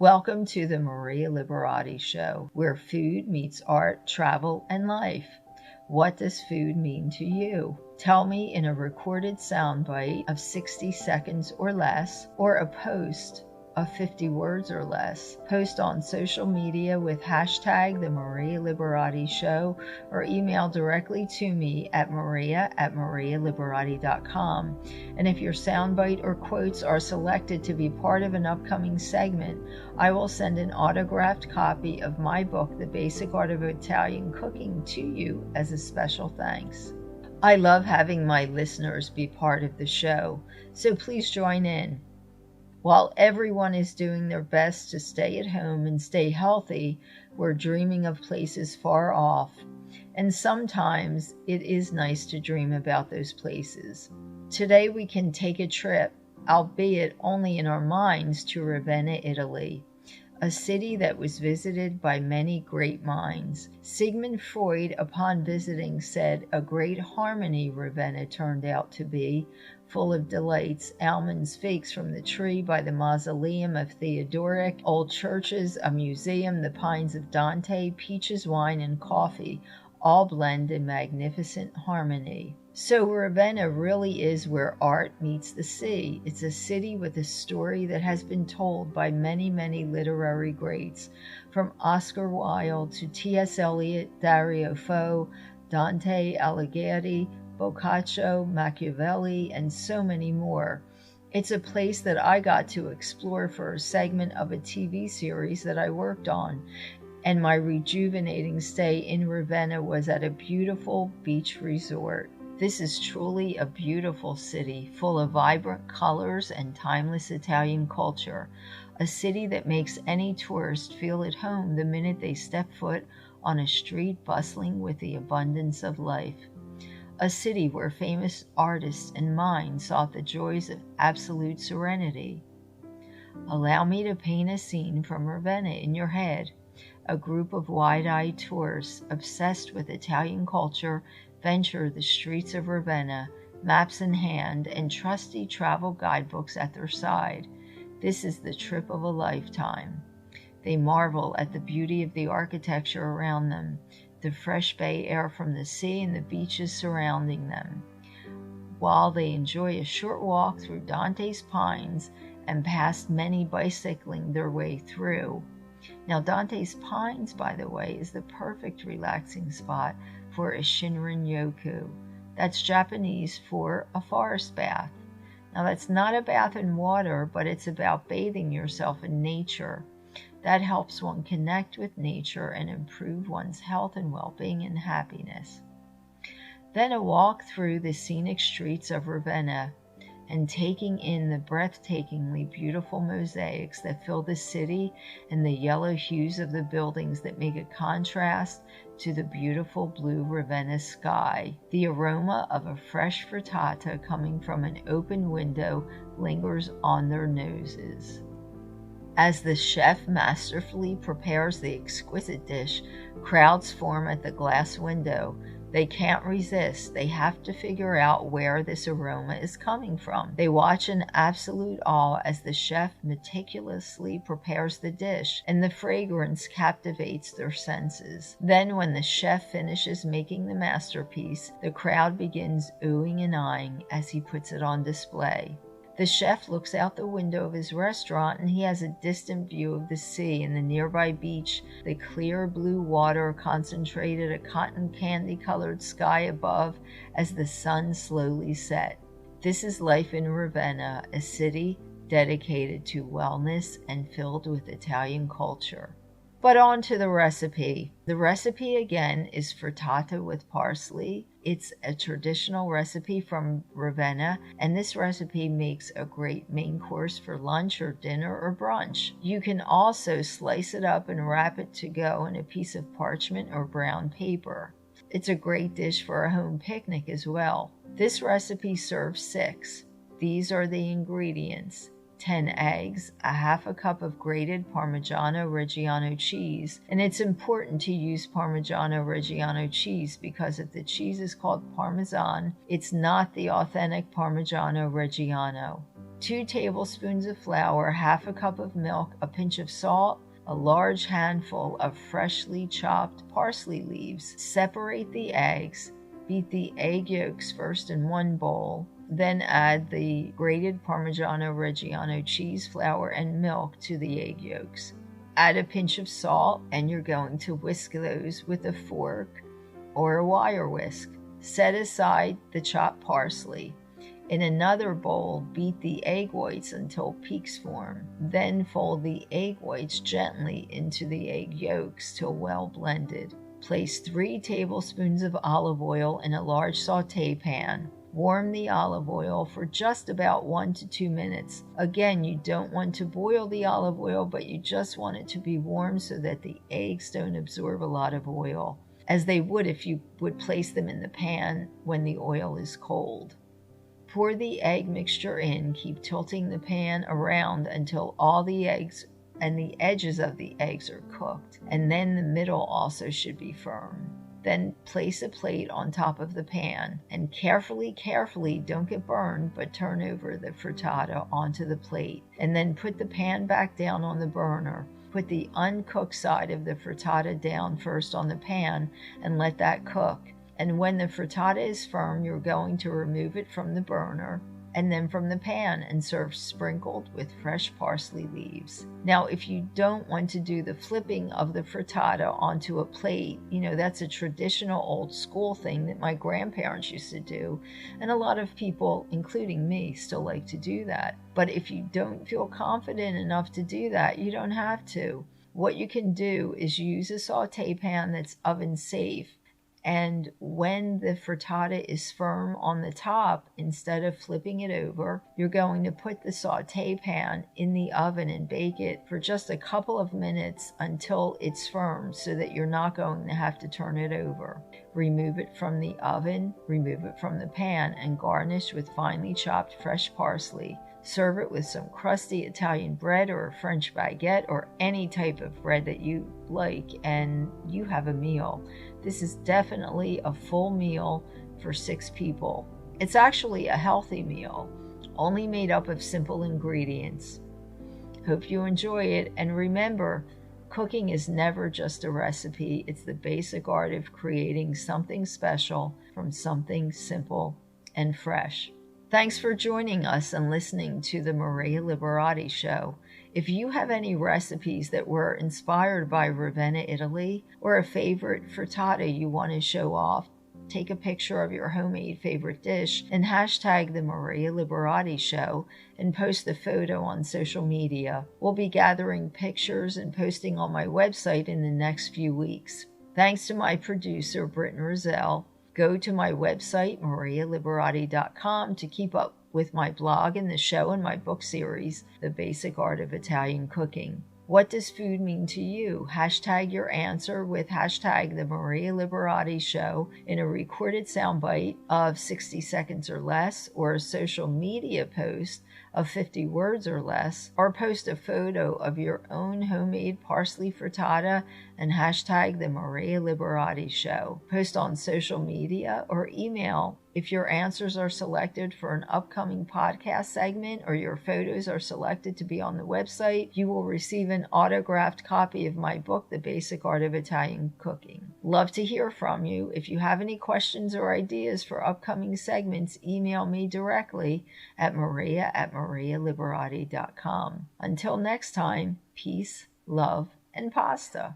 Welcome to the Maria Liberati Show, where food meets art, travel, and life. What does food mean to you? Tell me in a recorded soundbite of 60 seconds or less, or a post of 50 words or less. Post on social media with hashtag The Maria Liberati Show, or email directly to me at maria@marialiberati.com. And if your soundbite or quotes are selected to be part of an upcoming segment, I will send an autographed copy of my book, The Basic Art of Italian Cooking, to you as a special thanks. I love having my listeners be part of the show, so please join in. While everyone is doing their best to stay at home and stay healthy, we're dreaming of places far off. And sometimes it is nice to dream about those places. Today we can take a trip, albeit only in our minds, to Ravenna, Italy, a city that was visited by many great minds. Sigmund Freud, upon visiting, said a great harmony Ravenna turned out to be, full of delights, almonds, figs from the tree by the mausoleum of Theodoric, old churches, a museum, the pines of Dante, peaches, wine, and coffee, all blend in magnificent harmony. So Ravenna really is where art meets the sea. It's a city with a story that has been told by many, many literary greats, from Oscar Wilde to T.S. Eliot, Dario Fo, Dante Alighieri, Boccaccio, Machiavelli, and so many more. It's a place that I got to explore for a segment of a TV series that I worked on, and my rejuvenating stay in Ravenna was at a beautiful beach resort. This is truly a beautiful city, full of vibrant colors and timeless Italian culture, a city that makes any tourist feel at home the minute they step foot on a street bustling with the abundance of life. A city where famous artists and minds sought the joys of absolute serenity. Allow me to paint a scene from Ravenna in your head. A group of wide-eyed tourists obsessed with Italian culture venture the streets of Ravenna, maps in hand and trusty travel guidebooks at their side. This is the trip of a lifetime. They marvel at the beauty of the architecture around them, the fresh bay air from the sea and the beaches surrounding them, while they enjoy a short walk through Dante's Pines and past many bicycling their way through. Now, Dante's Pines, by the way, is the perfect relaxing spot for a Shinrin-yoku. That's Japanese for a forest bath. Now, that's not a bath in water, but it's about bathing yourself in nature. That helps one connect with nature and improve one's health and well-being and happiness. Then a walk through the scenic streets of Ravenna and taking in the breathtakingly beautiful mosaics that fill the city and the yellow hues of the buildings that make a contrast to the beautiful blue Ravenna sky. The aroma of a fresh frittata coming from an open window lingers on their noses. As the chef masterfully prepares the exquisite dish, crowds form at the glass window. They can't resist. They have to figure out where this aroma is coming from. They watch in absolute awe as the chef meticulously prepares the dish, and the fragrance captivates their senses. Then, when the chef finishes making the masterpiece, the crowd begins oohing and eyeing as he puts it on display. The chef looks out the window of his restaurant and he has a distant view of the sea and the nearby beach, the clear blue water concentrated, a cotton candy colored sky above as the sun slowly set. This is life in Ravenna, a city dedicated to wellness and filled with Italian culture. But on to the recipe. The recipe again is frittata with parsley. It's a traditional recipe from Ravenna, and this recipe makes a great main course for lunch or dinner or brunch. You can also slice it up and wrap it to go in a piece of parchment or brown paper. It's a great dish for a home picnic as well. This recipe serves 6. These are the ingredients: 10 eggs, a half a cup of grated Parmigiano Reggiano cheese. And it's important to use Parmigiano Reggiano cheese because if the cheese is called Parmesan, it's not the authentic Parmigiano Reggiano. 2 tablespoons of flour, half a cup of milk, a pinch of salt, a large handful of freshly chopped parsley leaves. Separate the eggs. Beat the egg yolks first in one bowl. Then add the grated Parmigiano Reggiano cheese, flour, and milk to the egg yolks. Add a pinch of salt, and you're going to whisk those with a fork or a wire whisk. Set aside the chopped parsley. In another bowl, beat the egg whites until peaks form. Then fold the egg whites gently into the egg yolks till well blended. Place 3 tablespoons of olive oil in a large sauté pan. Warm the olive oil for just about 1 to 2 minutes. Again, you don't want to boil the olive oil, but you just want it to be warm so that the eggs don't absorb a lot of oil, as they would if you would place them in the pan when the oil is cold. Pour the egg mixture in, keep tilting the pan around until all the eggs and the edges of the eggs are cooked, and then the middle also should be firm. Then place a plate on top of the pan, and carefully, don't get burned, but turn over the frittata onto the plate, and then put the pan back down on the burner. Put the uncooked side of the frittata down first on the pan and let that cook. And when the frittata is firm, you're going to remove it from the burner and then from the pan and serve sprinkled with fresh parsley leaves. Now, if you don't want to do the flipping of the frittata onto a plate, that's a traditional old school thing that my grandparents used to do, and a lot of people, including me, still like to do that. But if you don't feel confident enough to do that, you don't have to. What you can do is use a sauté pan that's oven safe. And when the frittata is firm on the top, instead of flipping it over, you're going to put the sauté pan in the oven and bake it for just a couple of minutes until it's firm, so that you're not going to have to turn it over. Remove it from the oven, remove it from the pan, and garnish with finely chopped fresh parsley. Serve it with some crusty Italian bread or a French baguette or any type of bread that you like, and you have a meal. This is definitely a full meal for 6 people. It's actually a healthy meal, only made up of simple ingredients. Hope you enjoy it, and remember, cooking is never just a recipe. It's the basic art of creating something special from something simple and fresh. Thanks for joining us and listening to the Maria Liberati Show. If you have any recipes that were inspired by Ravenna, Italy, or a favorite frittata you want to show off, take a picture of your homemade favorite dish and hashtag the Maria Liberati Show and post the photo on social media. We'll be gathering pictures and posting on my website in the next few weeks. Thanks to my producer, Britton Rozelle. Go to my website, marialiberati.com, to keep up with my blog and the show and my book series, The Basic Art of Italian Cooking. What does food mean to you? Hashtag your answer with hashtag the Maria Liberati Show in a recorded soundbite of 60 seconds or less, or a social media post of 50 words or less, or post a photo of your own homemade parsley frittata and hashtag the Maria Liberati Show. Post on social media or email. If your answers are selected for an upcoming podcast segment or your photos are selected to be on the website, you will receive an autographed copy of my book, The Basic Art of Italian Cooking. Love to hear from you. If you have any questions or ideas for upcoming segments, email me directly at maria@marialiberati.com. Until next time, peace, love, and pasta.